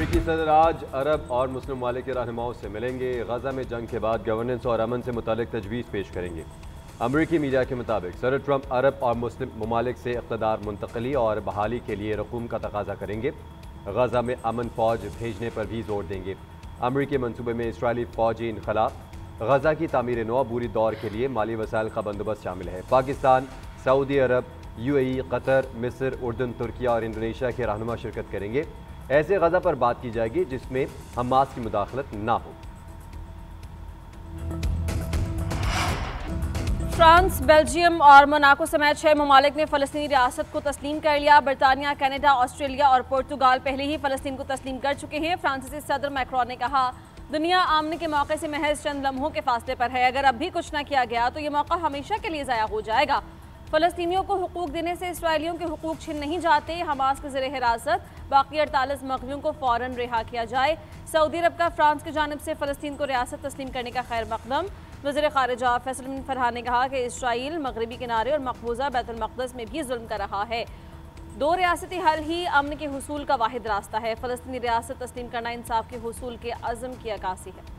अमरीकी सदर आज अरब और मुस्लिम ममालिक के रहनुमाओं से मिलेंगे। गजा में जंग के बाद गवर्नेंस और अमन से मुतालिक तजवीज़ पेश करेंगे। अमरीकी मीडिया के मुताबिक सदर ट्रंप अरब और मुस्लिम ममालिक से इक़्तिदार मुंतकली और बहाली के लिए रकूम का तकाजा करेंगे। गजा में अमन फ़ौज भेजने पर भी जोर देंगे। अमरीकी मनसूबे में इसराइली फ़ौजी इनखला, गजा की तामीर नौ अबूरी दौर के लिए माली वसाइल का बंदोबस्त शामिल है। पाकिस्तान, सऊदी अरब, UAE, कतर, मिस्र, उर्दन, तुर्किया और इंडोनेशिया के रहनुमा शिरकत करेंगे। ऐसे गजा पर बात की जाएगी जिसमें हमास की मुदाखलत ना हो। फ्रांस, बेल्जियम और मोनाको समेत 6 ममालिक ने फ़लस्तीनी रियासत को तस्लीम कर लिया। बरतानिया, कनाडा, ऑस्ट्रेलिया और पुर्तगाल पहले ही फ़लस्तीन को तस्लीम कर चुके हैं। फ्रांसीसी सदर मैक्रोन ने कहा, दुनिया आमने के मौके से महज चंद लम्हों के फासले पर है। अगर अब भी कुछ न किया गया तो ये मौका हमेशा के लिए ज़ाया हो जाएगा। फ़लस्तीनियों को हुकूक देने से इसराइलियों के हुकूक छिन नहीं जाते। हमास के ज़ेरे हिरासत बाकी 48 मग़लूबों को फ़ौरन रिहा किया जाए। सऊदी अरब का फ्रांस की जानिब से फ़लस्तीन को रियासत तस्लीम करने का खैर मक़दम। वज़ीर ख़ारिजा फैसल बिन फरहान ने कहा कि इसराइल मगरबी किनारे और मक़बूज़ा बैतुल मक़दस में भी जुल्म कर रहा है। 2 रियासती हल ही अमन के हुसूल का वाहिद रास्ता है। फ़लस्तीनी रियासत तस्लीम करना इंसाफ के हुसूल के अज़्म की अक्कासी है।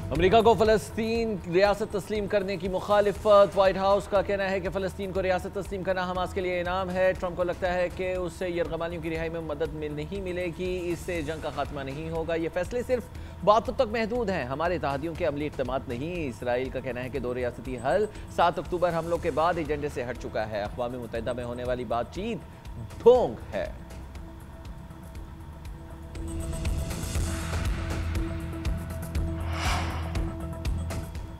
अमेरिका को फ़लस्तीन रियासत तस्लीम करने की मुखालिफत। वाइट हाउस का कहना है कि फ़लस्तीन को रियासत तस्लीम करना हमास के लिए इनाम है। ट्रंप को लगता है कि उससे यरगमानियों की रिहाई में मदद नहीं मिलेगी, इससे जंग का खात्मा नहीं होगा। ये फैसले सिर्फ बातों तक महदूद हैं, हमारे तहदियों के अमली इक़दामात नहीं। इसराइल का कहना है कि 2 रियासती हल 7 अक्टूबर हमलों के बाद एजेंडे से हट चुका है। अक़वाम मुत्तहिदा में होने वाली बातचीत ढोंग है।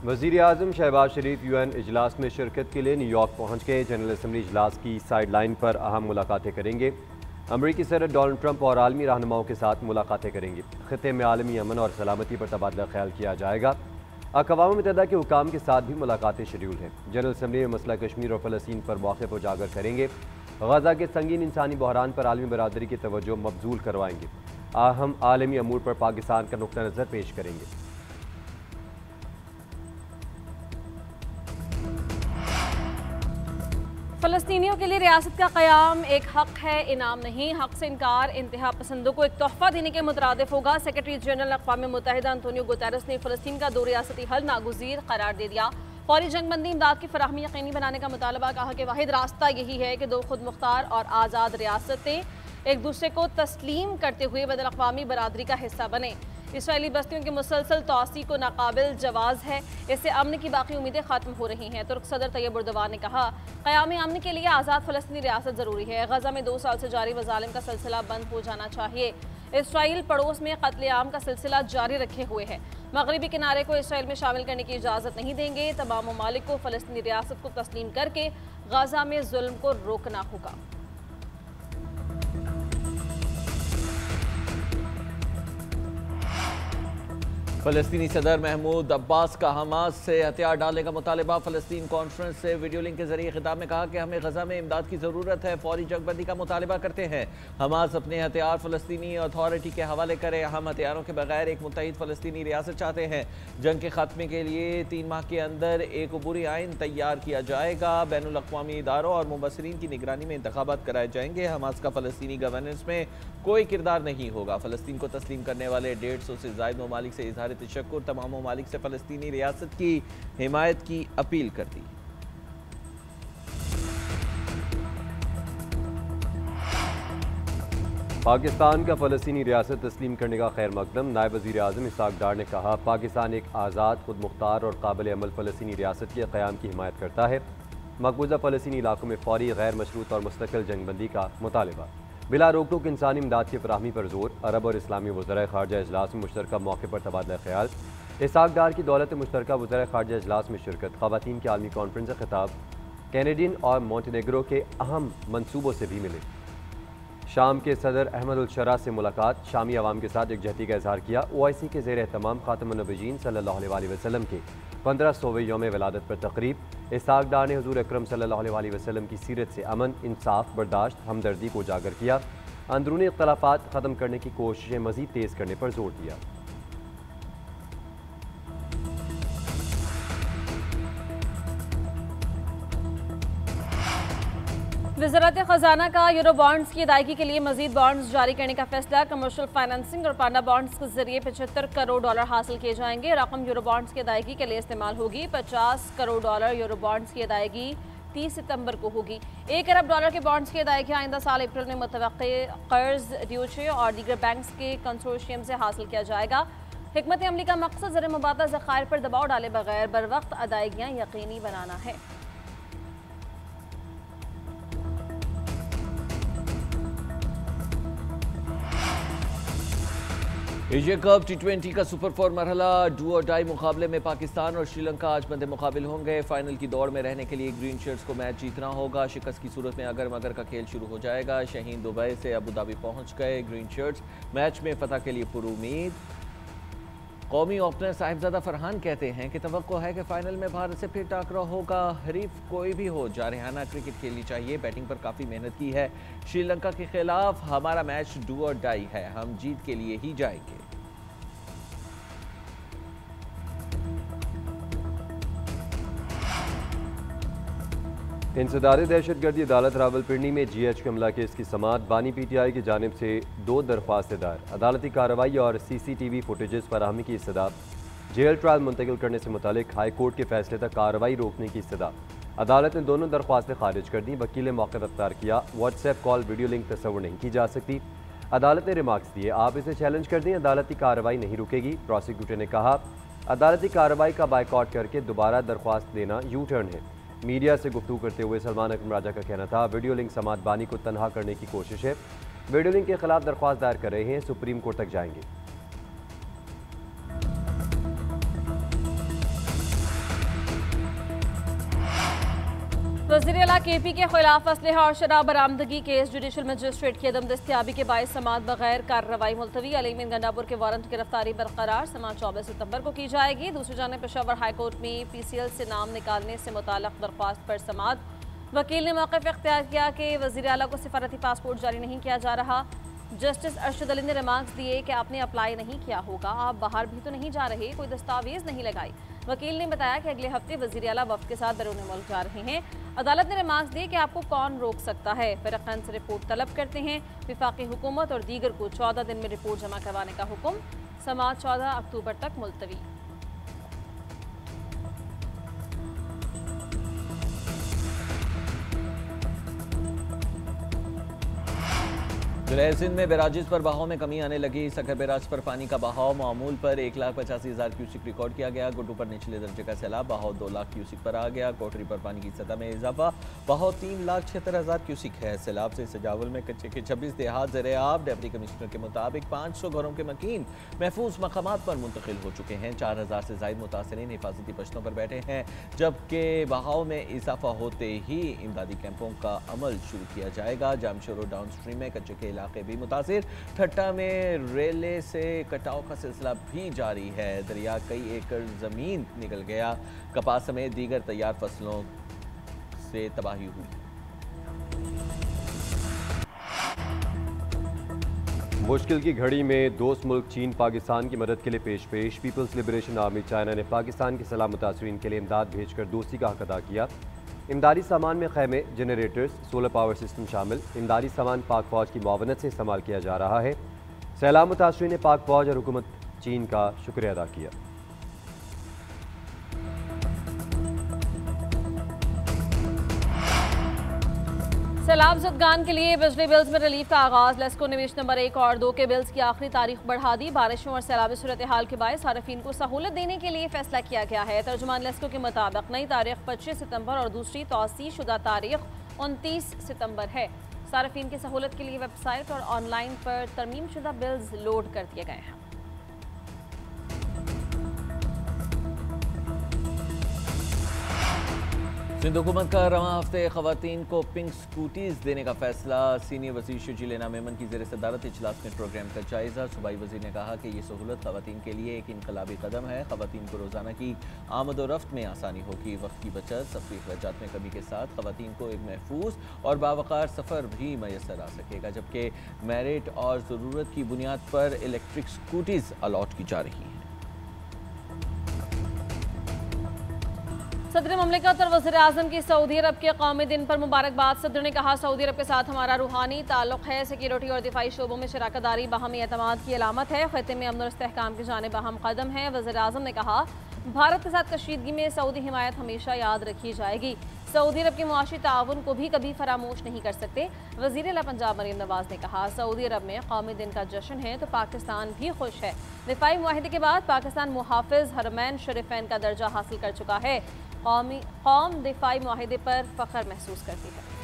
वज़ीर आज़म शहबाज शरीफ UN इजलास में शिरकत के लिए न्यूयॉर्क पहुँच गए। जनरल असम्बली इजलास की साइड लाइन पर अहम मुलाकातें करेंगे। अमरीकी सदर डोनाल्ड ट्रंप और आलमी रहनुमाओं के साथ मुलाकातें करेंगे। खित्ते में आलमी अमन और सलामती पर तबादला ख्याल किया जाएगा। अक़वाम मुत्तहिदा के हुकाम के साथ भी मुलाकातें शेड्यूल हैं। जनरल असम्बली में मसला कश्मीर और फ़लस्तीन पर मौक़िफ़ उजागर करेंगे। गजा के संगीन इंसानी बहरान पर आलमी बरादरी की तवज्जो मबजूल करवाएंगे। अहम आलमी अमूर पर पाकिस्तान का नुक्ता नज़र पेश करेंगे। फ़लस्तीनियों के लिए रियासत का क़याम एक हक़ है, इनाम नहीं। हक़ से इनकार इंतहा पसंदों को एक तोहफ़ा देने के मुतरादिफ होगा। सेक्रेटरी जनरल अक़वाम मुत्तहिदा अंतोनियो गुतेरेस ने फ़लस्तीन का 2 रियासती हल नागुज़ीर करार दे दिया। फौरी जंगबंदी इमदाद की फराहमी यकीनी बनाने का मुतालबा। कहा कि वाहिद रास्ता यही है कि 2 खुद मुख्तार और आज़ाद रियासतें एक दूसरे को तस्लीम करते हुए बैनुल अक़वामी बरादरी का हिस्सा बने। इसराइली बस्तियों की मुसलसल तोसी को नाकाबिल जवाज़ है, इससे अमन की बाकी उम्मीदें ख़त्म हो रही हैं। तुर्क सदर तैयब एर्दोगान ने कहा, क़याम अमन के लिए आज़ाद फ़लस्तीनी रियासत ज़रूरी है। गजा में 2 साल से जारी मज़ालिम का सिलसिला बंद हो जाना चाहिए। इसराइल पड़ोस में कत्लेआम का सिलसिला जारी रखे हुए है। मगरबी किनारे को इसराइल में शामिल करने की इजाज़त नहीं देंगे। तमाम ममालिक को फ़लस्तीनी रियासत को तस्लीम करके गजा में जुल्म को रोकना होगा। फ़लस्तीनी सदर महमूद अब्बास का हमास से हथियार डालने का मुतालबा। फ़लस्तीन कॉन्फ्रेंस से वीडियो लिंक के जरिए खिताब में कहा कि हमें गजा में इमदाद की ज़रूरत है, फौरी जंगबंदी का मुतालबा करते हैं। हमास अपने हथियार फ़लस्तीनी अथॉरिटी के हवाले करे। हम हथियारों के बगैर एक मुत्तहिद फ़लस्तीनी रियासत चाहते हैं। जंग के खात्मे के लिए 3 माह के अंदर एक अबूरी आइन तैयार किया जाएगा। बैनुल अक़वामी इदारों और मुबसरीन की निगरानी में इंतखाबात कराए जाएंगे। हमास का फ़लस्तीनी गवर्नेंस में कोई किरदार नहीं होगा। फ़लस्तीन को तस्लीम करने वाले 150 से ज़ायद ममालिक से इज़हार तशक्कुर। तमाम ममालिक से फ़लस्तीनी रियासत की हिमायत की अपील कर दी। पाकिस्तान का फ़लस्तीनी रियासत तस्लीम करने का खैर मकदम। नायब वज़ीर आज़म इसाक डार ने कहा, पाकिस्तान एक आज़ाद, खुद मुख्तार और काबिल अमल फ़लस्तीनी रियासत के क़याम की हिमायत करता है। मकबूजा फ़लस्तीनी इलाकों में फौरी गैर मशरूत और मुस्तकिल जंगबंदी का मुतालबा। बिला रोक टोक इंसानी इमदाद की फराहमी पर जोर। अरब और इस्लामी वज़राए ख़ारजा इजलास में मुश्तरका मौके पर तबादला ख्याल। इसाक डार की दौलत मुश्तरका वज़राए ख़ारजा इजलास में शिरकत। ख़वातीन के आलमी कॉन्फ्रेंस से खिताब। कैनेडियन और मोंटेनेग्रो के अहम मनसूबों से भी मिले। शाम के सदर अहमद उल शरा से मुलाकात। शामी अवाम के साथ एकजहती का इजहार किया। OIC के ज़ेर एहतमाम ख़ातमुन नबीयीन सल्लल्लाहु अलैहि वसल्लम के 1500वें यौम विलादत पर तक़रीब। इसाक डार ने हुज़ूर अकरम सल्लल्लाहु अलैहि वसल्लम की सीरत से अमन, इंसाफ, बर्दाश्त, हमदर्दी को उजागर किया। अंदरूनी इख्तलाफात ख़त्म करने की कोशिशें मज़ीद तेज़ करने पर जोर दिया। वज़ारत ख़जाना का यूरो बॉन्ड्स की अदायगी के लिए मजीद बॉन्ड्स जारी करने का फैसला। कमर्शियल फाइनेंसिंग और पाना बॉन्ड्स के जरिए $75 करोड़ हासिल किए जाएंगे। रकम यूरो बॉन्ड्स की अदायगी के लिए इस्तेमाल होगी। $50 करोड़ यूरो बॉन्ड्स की अदायगी 30 सितंबर को होगी। $1 अरब के बॉन्ड्स की अदायगी आइंदा साल अप्रैल में मुतवक्के कर्ज ड्यूचे और दीगर बैंक्स के कंसोर्शियम से हासिल किया जाएगा। हिकमत अमली का मकसद ज़र मुबादा ज़खायर पर दबाव डाले बगैर बर वक्त अदायगियाँ यकीनी बनाना है। एशिया कप T20 का सुपर 4 मरहला डू और डाई मुकाबले में पाकिस्तान और श्रीलंका आज बंदे मुकाबिल होंगे। फाइनल की दौड़ में रहने के लिए ग्रीन शर्ट्स को मैच जीतना होगा। शिकस्त की सूरत में अगर मगर का खेल शुरू हो जाएगा। शहीन दुबई से अबू धाबी पहुंच गए ग्रीन शर्ट्स। मैच में फतह के लिए पुरुमीद। कौमी ओपनर साहिबजादा फरहान कहते हैं कि तवक्को है कि फाइनल में भारत से फिर टाकरा होगा। हरीफ कोई भी हो, जारहाना क्रिकेट खेलनी चाहिए। बैटिंग पर काफ़ी मेहनत की है। श्रीलंका के खिलाफ हमारा मैच डू और डाई है, हम जीत के लिए ही जाएंगे। इंसदारी दहशतगर्दी अदालत रावलपिंडी में GH हमला केस की समाअत। बानी PTI की जानिब से 2 दरख्वास्तें दायर। अदालती कार्रवाई और CCTV फुटेजेस फराहमी की इस्तदा। जेल ट्रायल मुंतकिल करने से मुतालिक हाई कोर्ट के फैसले तक कार्रवाई रोकने की इस्तदा। अदालत ने दोनों दरख्वास्तें खारिज कर दी। वकील ने मौक़िफ़ अख्तियार किया। व्हाट्सएप कॉल वीडियो लिंक तस्वुर नहीं की जा सकती। अदालत ने रिमार्क्स दिए, आप इसे चैलेंज कर दें, अदालती कार्रवाई नहीं रुकेगी। प्रोसिक्यूटर ने कहा अदालती कार्रवाई का बायकॉट करके दोबारा दरख्वास्त देना यू टर्न है। मीडिया से गुफ्तगू करते हुए सलमान अकरम राजा का कहना था वीडियो लिंक समाअत बानी को तनहा करने की कोशिश है। वीडियो लिंक के खिलाफ दरख्वास्त दायर कर रहे हैं, सुप्रीम कोर्ट तक जाएंगे। वज़ीर आला KP के खिलाफ असलहा और शराब बरामदगी केस जुडिशल मजिस्ट्रेट की अदम दस्तियाबी के बायस समाअत बगैर कार्रवाई मुलतवी। अलीमीन गंडापुर के वारंट गिरफ्तारी बरकरार। समाअत 24 सितंबर को की जाएगी। दूसरी जानिब पेशावर हाई कोर्ट में PCL से नाम निकालने से मुताल्लिक़ दरख्वास्त पर समाअत। वकील ने मौक़िफ़ इख्तियार किया कि वज़ीर आला को सिफारती पासपोर्ट जारी नहीं किया जा रहा। जस्टिस अरशद अली ने रिमार्क्स दिए कि आपने अप्लाई नहीं किया होगा, आप बाहर भी तो नहीं जा रहे, कोई दस्तावेज नहीं लगाई। वकील ने बताया कि अगले हफ्ते वज़ीर आला वफ़द के साथ बैरून मुल्क जा रहे हैं। अदालत ने रिमार्क्स दिए कि आपको कौन रोक सकता है। फ़रक़ान से रिपोर्ट तलब करते हैं। वफाकी हुकूमत और दीगर को 14 दिन में रिपोर्ट जमा करवाने का हुक्म। समाअत 14 अक्टूबर तक मुलतवी। जुलैल सिंध में बैराजेस पर बहाव में कमी आने लगी। सखर बैराज पर पानी का बहाव मामूल पर 1,85,000 क्यूसिक रिकॉर्ड किया गया। गुड्डू पर निचले दर्जे का सैलाब, बहाव 2 लाख क्यूसिक पर आ गया। कोटरी पर पानी की सतह में इजाफा, बहाव 3,76,000 क्यूसिक है। सैलाब से सजावल में कच्चे के 26 देहात ज़ेर-ए-आब। डिप्टी कमिश्नर के मुताबिक 500 घरों के मकीन महफूज मकामात पर मुंतकिल हो चुके हैं। 4,000 से ज़ायद मुतासरीन हिफाजती पश्तों पर बैठे हैं, जबकि बहाव में इजाफा होते ही इमदादी कैंपों का अमल शुरू किया जाएगा। जामशोरो डाउन स्ट्रीम में कच्चे के इलाके भी मुतासिर। ठट्टा में रेले से कटाव का सिलसिला भी जारी है। दरिया कई एकड़ जमीन निकल गया। कपास समेत दीगर तैयार फसलों से तबाही हुई। मुश्किल की घड़ी में दोस्त मुल्क चीन पाकिस्तान की मदद के लिए पेश। पीपल्स लिबरेशन आर्मी चाइना ने पाकिस्तान के सलाह मुतासरीन के लिए इमदाद भेजकर दोस्ती का हक अदा किया। इमदादी सामान में खैमे, जनरेटर्स, सोलर पावर सिस्टम शामिल। इमदादी सामान पाक फौज की मुआवनत से इस्तेमाल किया जा रहा है। सैलाब मुतासरीन ने पाक फौज और हुकूमत चीन का शुक्रिया अदा किया। सैलाब ज़दगान के लिए बिजली बिल्स में रिलीफ का आगाज़। लेस्को ने निवेश नंबर 1 और 2 के बिल्स की आखिरी तारीख बढ़ा दी। बारिशों और सैलाबी सूरत हाल के बायस सार्फिन को सहूलत देने के लिए फैसला किया गया है। तर्जुमान लेस्को के मुताबिक नई तारीख 25 सितंबर और दूसरी तौसीह शुदा तारीख 29 सितंबर है। सार्फिन की सहूलत के लिए वेबसाइट और ऑनलाइन पर तरमीम शुदा बिल्स लोड कर दिए गए हैं। सिंध हुकूमत का रवां हफ्ते खवातीन को पिंक स्कूटीज देने का फैसला। सीनियर वज़ीर शजील मेमन की ज़ेर सदारत इजलास में प्रोग्राम का जायज़ा। सूबाई वज़ीर ने कहा कि ये सहूलत खवातीन के लिए एक इनकलाबी कदम है। खवातीन को रोज़ाना की आमद व रफ्त में आसानी होगी। वक्त की बचत, सफ़री अखराजात में कमी के साथ खवातीन को एक महफूज और बावकार सफ़र भी मैसर आ सकेगा, जबकि मेरिट और ज़रूरत की बुनियाद पर इलेक्ट्रिक स्कूटीज़ अलॉट की जा रही हैं। सदर ममलिकत और वज़ीर आज़म की सऊदी अरब के कौमी दिन पर मुबारकबाद। सदर ने कहा, सऊदी अरब के साथ हमारा रूहानी ताल्लुक़ है। सिक्योरिटी और दिफाई शोबों में शराकतदारी बाहमी एतमाद की अलामत है। ख़त्ते में अमन और इस्तेहकाम की जानिब अहम कदम है। वज़ीर आज़म ने कहा, भारत के साथ कशीदगी में सऊदी हिमायत हमेशा याद रखी जाएगी। सऊदी अरब के मुआशी ताउन को भी कभी फरामोश नहीं कर सकते। वज़ीर आला पंजाब मरीम नवाज ने कहा, सऊदी अरब में कौमी दिन का जश्न है तो पाकिस्तान भी खुश है। दिफाई मुआहिदे के बाद पाकिस्तान मुहाफ़िज़ हरमैन शरीफैन का दर्जा हासिल कर चुका है। कौम दिफाई मुआहिदे पर फ़ख्र महसूस करती है।